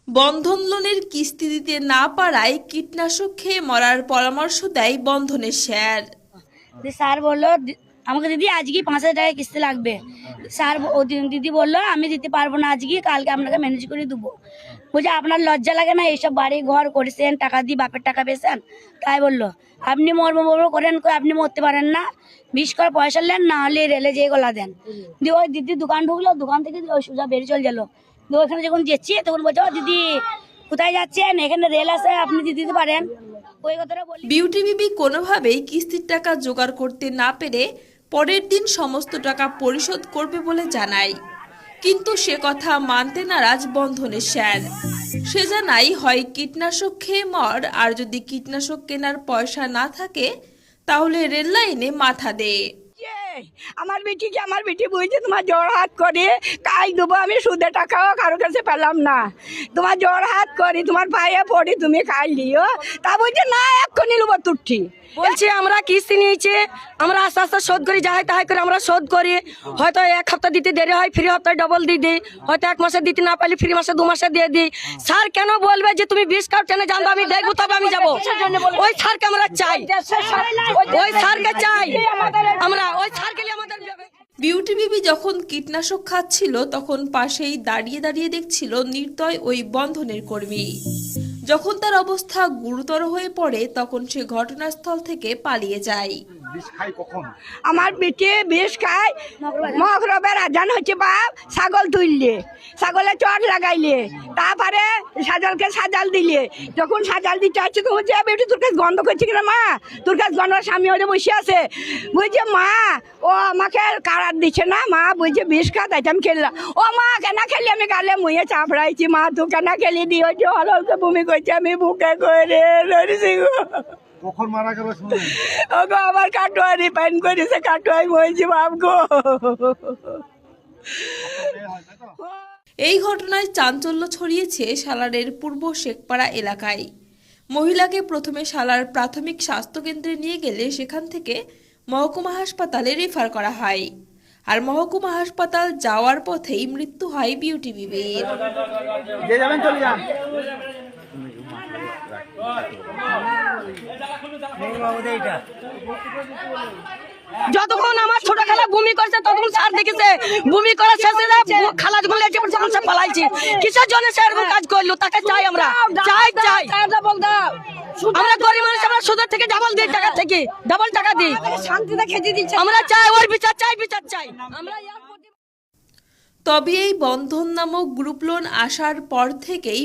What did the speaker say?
বন্ধন লোনের কিস্তি দিতে না পারায় কীটনাশক খেয়ে মরার পরামর্শ দেয় বন্ধনের স্যার। স্যার বললো আমাকে দিদি আজকে 5,000 টাকা কিস্তি লাগবে। স্যার দিদি বললো আমি দিতে পারবো না, আজকে কালকে আপনাকে ম্যানেজ করে দেবো। বলছে আপনার লজ্জা লাগে না, এইসব বাড়ি ঘর করেছেন, টাকা দিয়ে বাপের টাকা পেয়েছেন? তাই বললো আপনি মর্ম করেন, আপনি মরতে পারেন না, 20 করে পয়সা নেন, না হলে রেলে যেয়ে গলা দেন। দিয়ে ওই দিদি দোকান ঢুকলো, দোকান থেকে ওই সোজা বেরিয়ে চলে গেলো। দিয়ে ওইখানে যখন যাচ্ছি তখন বলছে ও দিদি কোথায় যাচ্ছেন, এখানে রেল আছে, আপনি দিতে পারেন। ওই কথাটা বলি। বিউটি বিবি কোনোভাবেই কিস্তির টাকা জোগাড় করতে না পেরে পরের দিন সমস্ত টাকা পরিশোধ করবে বলে জানায়, কিন্তু সে কথা মানতে নারাজ বন্ধনের স্যার। সে জানাই হয় কীটনাশক খেয়ে মর, আর যদি কীটনাশক কেনার পয়সা না থাকে তাহলে রেল লাইনে মাথা দে। আমার বেটি বুঝছে তোমার জোর হাত করে কাজ দেবো, আমি সুদে টাকাও কারো কাছে পেলাম না, তোমার জোর হাত করি, তোমার পায়ে পড়ি, তুমি কাজ দিও। তা বলছে না এক্ষুনি নেবো তুঠি। বলছি আমরা কিস্তি নিয়েছি, আমরা আস্তে আস্তে শোধ করি, যাহাই তাহাই করে আমরা শোধ করি। হয়তো 1 সপ্তাহ দিতে দেরি হয়, ফ্রি সপ্তাহে ডবল দিয়ে দিই। হয়তো 1 মাসে দিতে না পারলে ফ্রি মাসে 2 মাসে দিয়ে দিই। স্যার কেন বলবে যে তুমি 20 কার্ড টেনে জানবো, আমি দেখবো তবে আমি যাবো? ওই স্যারকে আমরা চাই, ওই স্যারকে চাই আমরা, ওই স্যারকে আমাদের। বিউটি বিবি যখন কীটনাশক খাচ্ছিল তখন পাশেই দাঁড়িয়ে দাঁড়িয়ে দেখছিল নির্দয় ওই বন্ধনের কর্মী। যখন তার অবস্থা গুরুতর হয়ে পড়ে তখন সে ঘটনাস্থল থেকে পালিয়ে যায়। আমার বেটি বিষ খায়, মগরবের আজান হচ্ছে বাপ, ছাগল তুললে, ছাগলে চট লাগাইলে, তারপরে সাজালকে সাজাল দিলে, যখন সাজাল দিতে আসছে তখন যে বেটি তোর কাছে গন্ধ করছে কিনা মা, তোর কাছে গন্ধ, স্বামী ওরে বসে আছে, বুঝছে মা ও আমাকে কারার দিচ্ছে না, মা বুঝছে বিষ খা, তাই আমি খেললাম। ও মা কেনা খেলি, আমি গালে মুয়ে চাপড়াইছি, মা তুই কেনা খেলি দিও, যে হলকে বমি করছে, আমি বুকে করে ধরেছি গো। কখন মারা গেল শুনুন? ওগো আমার কাটোয়া রিফাইন করেছে, কাটোয়াই মরেছি বাপ গো। এই ঘটনায় চাঞ্চল্য ছড়িয়েছে সালারের পূর্ব শেখপাড়া এলাকায়। মহিলাকে প্রথমে সালার প্রাথমিক স্বাস্থ্যকেন্দ্রে নিয়ে গেলে সেখান থেকে মহকুমা হাসপাতালে রেফার করা হয়, আর মহকুমা হাসপাতাল যাওয়ার পথেই মৃত্যু হয় বিউটি বিবির। যতক্ষণ আমার ছোট খালা বমি করছে ততক্ষণ স্যার দেখেছে, বমি করা শেষে খালা যখন লেগেছে তখন সে পালাইছে। কিসের জন্য সে এরকম কাজ করলো? তাকে চাই আমরা, চাই চাই। আমরা গরিব মানুষ, আমরা সুদের থেকে ডাবল দিই, টাকা থেকে ডাবল টাকা দিই, শান্তিতে খেতে দিচ্ছে। আমরা চাই ওর বিচার চাই, বিচার চাই আমরা। তবে এই বন্ধন নামক গ্রুপ লোন আসার পর থেকেই